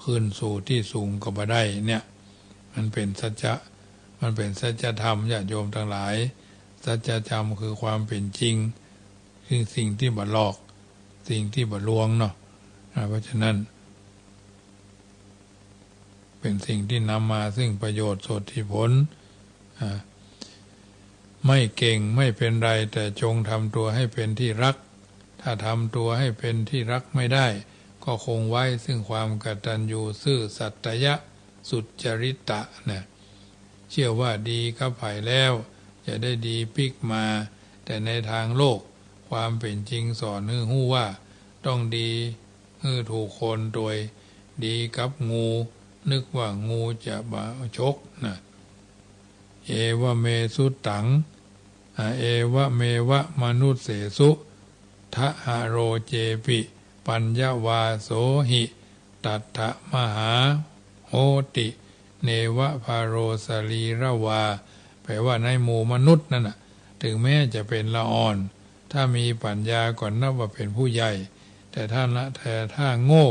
ขึ้นสู่ที่สูงก็บ่ได้เนี่ยมันเป็นสัจธรรมญาติโยมทั้งหลายสัจธรรมคือความเป็นจริงคือสิ่งที่บ่หลอกสิ่งที่บ่ลวงเนาะเพราะฉะนั้นเป็นสิ่งที่นำมาซึ่งประโยชน์โสติผลไม่เก่งไม่เป็นไรแต่จงทำตัวให้เป็นที่รักถ้าทำตัวให้เป็นที่รักไม่ได้ก็คงไว้ซึ่งความกตัญญูซื่อสัตยะสุจริตะนะเชื่อว่าดีกับไผ่แล้วจะได้ดีปิกมาแต่ในทางโลกความเป็นจริงสอนให้รู้ว่าต้องดีถูกคนโดยดีกับงูนึกว่างูจะมาชกนะเอวะเมสุตังเอวะเมวะมนุสเสสุทะหะโรเจปิปัญญวาโสหิตัตถะมหาโหติเนวะภาโรสลีระวาแปลว่าในหมู่มนุษย์นั่นน่ะถึงแม้จะเป็นละอ่อนถ้ามีปัญญาก่อนนับว่าเป็นผู้ใหญ่แต่ถ้าโง่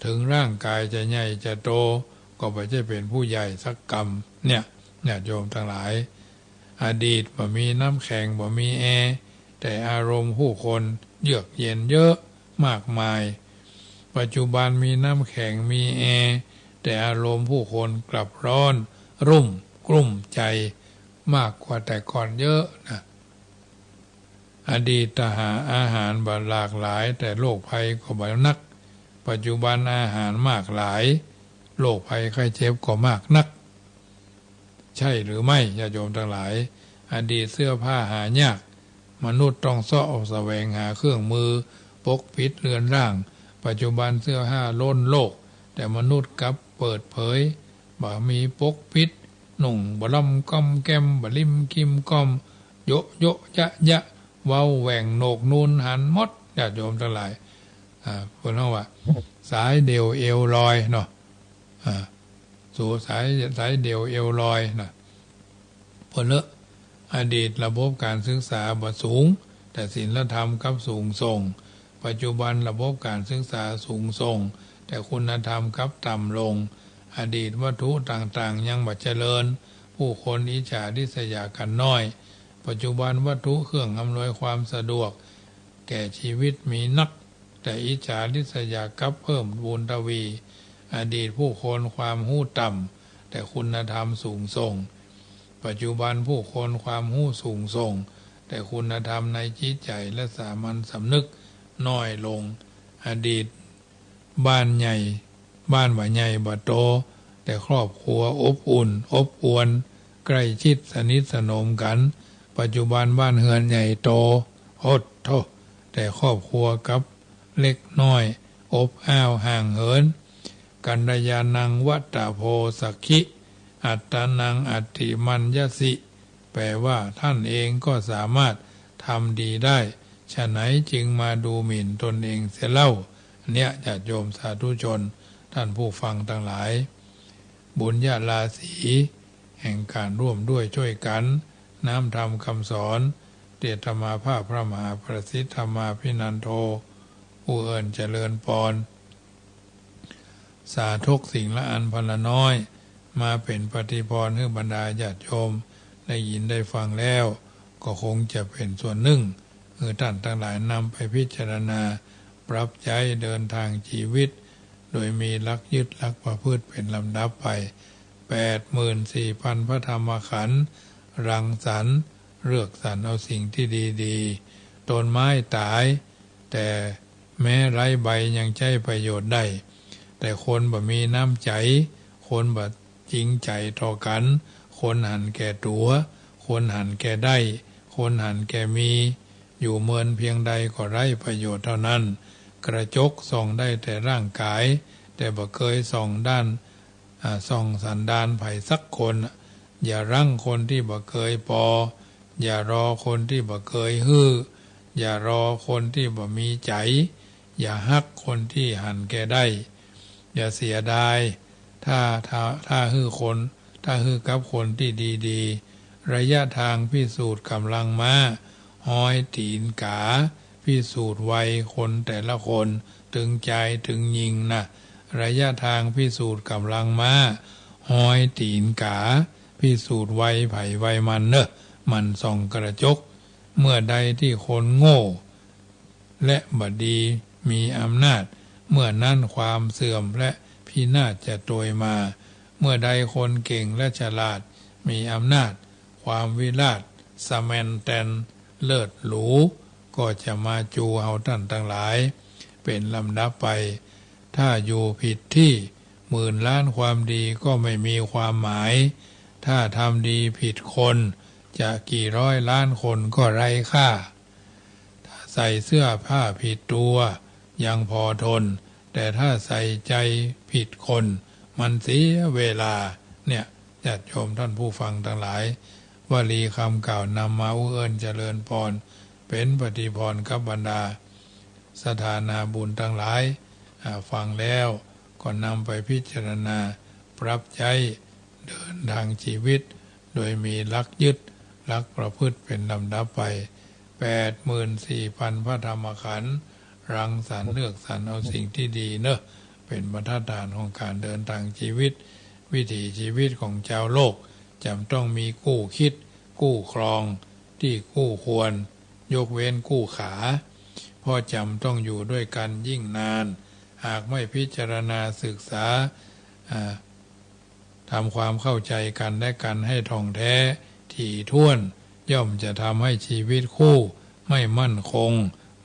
ถึงร่างกายจะใหญ่จะโตก็ไม่ใช่เป็นผู้ใหญ่สักกรรมเนี่ยโยมทั้งหลายอดีตบ่มีน้ำแข็งบ่มีแอร์แต่อารมณ์ผู้คนเยือกเย็นเยอะมากมายปัจจุบันมีน้ำแข็งมีแอร์แต่อารมณ์ผู้คนกลับร้อนรุ่มกลุ่มใจมากกว่าแต่ก่อนเยอะนะอดีตอาหารบ่หลากหลายแต่โรคภัยก็บ่นักปัจจุบันอาหารมากหลายโรคภัยไข้เจ็บก็มากนักใช่หรือไม่ญาติโยมทั้งหลายอดีตเสื้อผ้าหายากมนุษย์ต้องเสาะแสวงหาเครื่องมือปกปิดเรือนร่างปัจจุบันเสื้อผ้าล้นโลกแต่มนุษย์กลับเปิดเผยบ่มีปกปิดหนุ่งบ่ล่ำก้อมแก้มบ่ลิมกิมก้อมโยยะเว้าแหว่งโหนกนูนหันมดญาติโยมทั้งหลายเพิ่นว่าสายเดียวเอวลอยเนาะสู่สายเดียวเอวลอยนะผลอดีตระบบการศึกษาบ่สูงแต่ศีลธรรมกับสูงส่งปัจจุบันระบบการศึกษาสูงส่ง แต่คุณธรรมกลับต่ำลงอดีตวัตถุต่างๆยังบ่เจริญผู้คนอิจฉาริษยากันน้อยปัจจุบันวัตถุเครื่องอำนวยความสะดวกแก่ชีวิตมีนักแต่อิจฉาริษยากลับเพิ่มบูรทวีอดีตผู้คนความหู้ต่ำแต่คุณธรรมสูงส่งปัจจุบันผู้คนความหู้สูงส่งแต่คุณธรรมในจิตใจและสามัญสำนึกน้อยลงอดีตบ้านใหญ่บ้านว่าใหญ่บ่โตแต่ครอบครัวอบอุ่นอบอวลใกล้ชิดสนิทสนมกันปัจจุบันบ้านเฮือนใหญ่โตโอดโทแต่ครอบครัวกับเล็กน้อยอบอ้าวห่างเหินกัลยาณังวัตตโพสักขิอัตตานังอัตติมัญญสิแปลว่าท่านเองก็สามารถทำดีได้ฉะไหนจึงมาดูหมิ่นตนเองเสียเล่าเนี่ยญาติโยมสาธุชนท่านผู้ฟังทั้งหลายบุญญาราศีแห่งการร่วมด้วยช่วยกันน้ำธรรมคำสอนเดชธรรมาภาพพระมหาประสิทธิธรรมาภินันโทผู้เอิญเจริญปอนสาธุสิ่งละอันพละน้อยมาเป็นปฏิพรให้บรรดาญาติโยมได้ยินได้ฟังแล้วก็คงจะเป็นส่วนหนึ่งท่านทั้งหลายนำไปพิจารณาปรับใจเดินทางชีวิตโดยมีหลักยึดหลักประพฤติเป็นลำดับไป 84,000 พระธรรมขันธ์รังสรรค์เลือกสรรเอาสิ่งที่ดีๆต้นไม้ตายแต่แม้ไร้ใบยังใช้ประโยชน์ได้แต่คนบ่มีน้ำใจคนบ่จริงใจต่อกันคนหันแก่ตัวคนหันแก่ได้คนหันแก่มีอยู่เมินเพียงใดก็ไร้ประโยชน์เท่านั้นกระจกส่องได้แต่ร่างกายแต่บ่เคยส่องด้านส่องสันดานไผสักคนอย่ารั้งคนที่บ่เคยปออย่ารอคนที่บ่เคยฮื้ออย่ารอคนที่บ่มีใจอย่าฮักคนที่หันแก่ได้อย่าเสียดายถ้าฮื้อคนถ้าฮื้อกับคนที่ดีๆระยะทางพิสูจน์กำลังม้าห้อยตีนกาพิสูจน์วัยคนแต่ละคนถึงใจถึงยิงนะระยะทางพิสูจน์กำลังม้าห้อยตีนกาพิสูจน์วัยไผ่วัยมันเนอะมันส่องกระจกเมื่อใดที่คนโง่และบดีมีอำนาจเมื่อนั้นความเสื่อมและพินาศจะโดยมาเมื่อใดคนเก่งและฉลาดมีอำนาจความวิราชสแมนแตนเลิศหรูก็จะมาจูเอาท่านทั้งหลายเป็นลำดับไปถ้าอยู่ผิดที่หมื่นล้านความดีก็ไม่มีความหมายถ้าทำดีผิดคนจะกี่ร้อยล้านคนก็ไร้ค่าถ้าใส่เสื้อผ้าผิดตัวยังพอทนแต่ถ้าใส่ใจผิดคนมันเสียเวลาเนี่ยญาติโยมท่านผู้ฟังทั้งหลายวลีคำกล่าวนำมาเอิญเจริญพรเป็นปฏิพรกับบรรดาสถานาบุญทั้งหลายฟังแล้วก็นำไปพิจารณาปรับใจเดินทางชีวิตโดยมีหลักยึดหลักประพฤติเป็นลำดับไป 84,000 พระธรรมขันธ์รังสรรค์เลือกสรรเอาสิ่งที่ดีเนอะเป็นบรรทัดฐานของการเดินทางชีวิตวิถีชีวิตของชาวโลกจำต้องมีคู่คิดคู่ครองที่คู่ควรยกเว้นคู่ขาเพราะจำต้องอยู่ด้วยกันยิ่งนานหากไม่พิจารณาศึกษาทำความเข้าใจกันและกันให้ท่องแท้ถี่ถ้วนย่อมจะทำให้ชีวิตคู่ไม่มั่นคง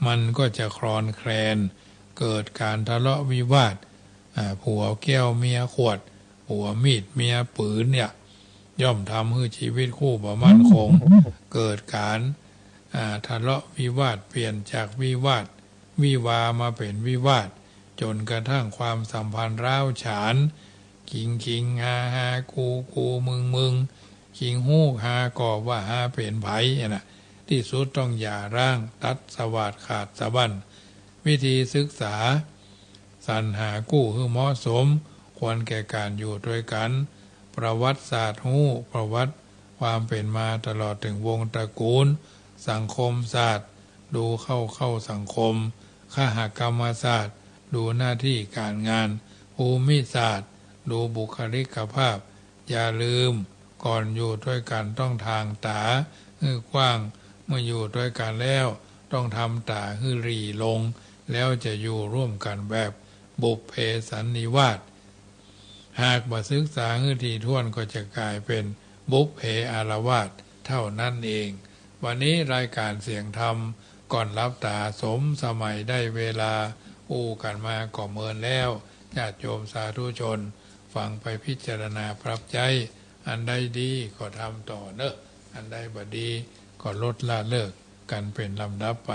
มันก็จะคลอนแคลนเกิดการทะเลาะวิวาทผัวแก้วเมียขวดผัวมีดเมียปืนเนี่ยย่อมทำให้ชีวิตคู่บ่มั่นคงเกิดการทะเลาะวิวาทเปลี่ยนจากวิวาทวิวามาเป็นวิวาทจนกระทั่งความสัมพันธ์ร้าวฉานคิงฮากูมึงคิงฮูกฮากอบว่าฮาเป็นไผน่ะที่สุดต้องหย่าร้างตัดสวาดขาดสะบั้นวิธีศึกษาสรรหากู้ให้เหมาะสมควรแก่การอยู่ด้วยกันประวัติศาสตร์ประวัติความเป็นมาตลอดถึงวงตระกูลสังคมศาสตร์ดูเข้าสังคมคหกรรมศาสตร์ ดูหน้าที่การงานภูมิศาสตร์ดูบุคลิกภาพอย่าลืมก่อนอยู่ด้วยกันต้องทางตาฮือกว้างเมื่ออยู่ด้วยกันแล้วต้องทำตาฮือรีลงแล้วจะอยู่ร่วมกันแบบบุพเพสันนิวาสหากบ่ศึกษาฮือที่ท่วนก็จะกลายเป็นบุพเพอารวาสเท่านั้นเองวันนี้รายการเสียงธรรมก่อนรับตาสมสมัยได้เวลาอู้กันมาก่อเมินแล้วญาติโยมสาธุชนฟังไปพิจารณาปรับใจอันใดดีก็ทำต่อเนอะอันใดบ่ดีก็ลดละเลิกกันเป็นลำดับไป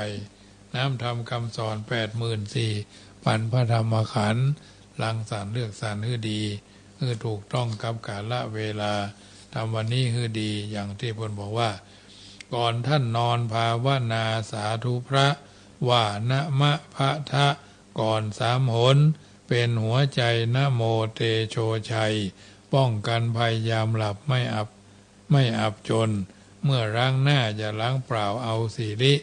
น้ำธรรมคำสอน84,000ปันพระธรรมขันธ์ลังสรรค์เลือกสรรฮือดีฮือถูกต้องกับกาลเวลาทำวันนี้ฮือดีอย่างที่พลบอกว่าก่อนท่านนอนภาวนาสาธุพระว่านะมะพะทะก่อน3 หนเป็นหัวใจนะโมเตโชชัยป้องกันภัยยามหลับไม่อับจนเมื่อล้างหน้าอย่าล้างเปล่าเอาสิริ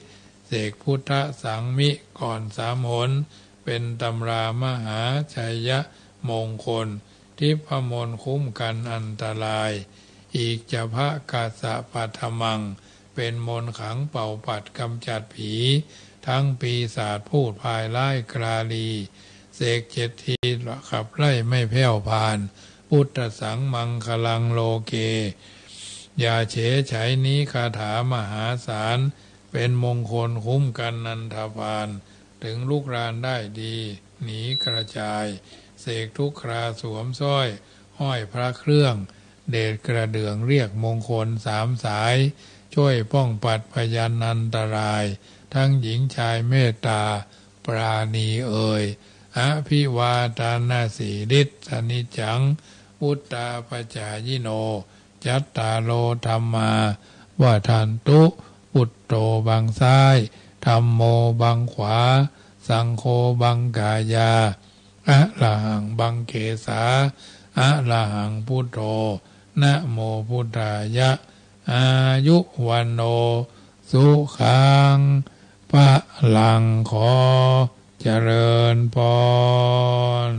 เสกพุทธสังมิก่อน3 หนเป็นตำรามหาชัยมงคลทิพมนต์คุ้มกันอันตรายอีกจะพระกาสะปัทมังเป็นมนต์ขังเป่าปัดกำจัดผีทั้งปีศาจพูดพายไล่กราลีเสก7 ทีขับไล่ไม่แผ่วพานพุทธสังมังคลังโลเกอย่าเฉยไฉนี้คาถามหาศาลเป็นมงคลคุ้มกันนันทพานถึงลูกรานได้ดีหนีกระจายเสกทุกคราสวมสร้อยห้อยพระเครื่องเดชกระเดื่องเรียกมงคล3 สายช่วยป้องปัดพยันอันตรายทั้งหญิงชายเมตตาปราณีเอ่ยอภิวาทานาสีฤทธิ์สนิจังพุทธาปจายิโนจัตตาโลธรรมาว่าทันตุพุทโธบังซ้ายธัมโมบังขวาสังโฆบังกายาอะระหังบังเกสาอะระหังพุทโธนะโมพุทธายะอายุวันโนสุขังพระลังขอเจริญพร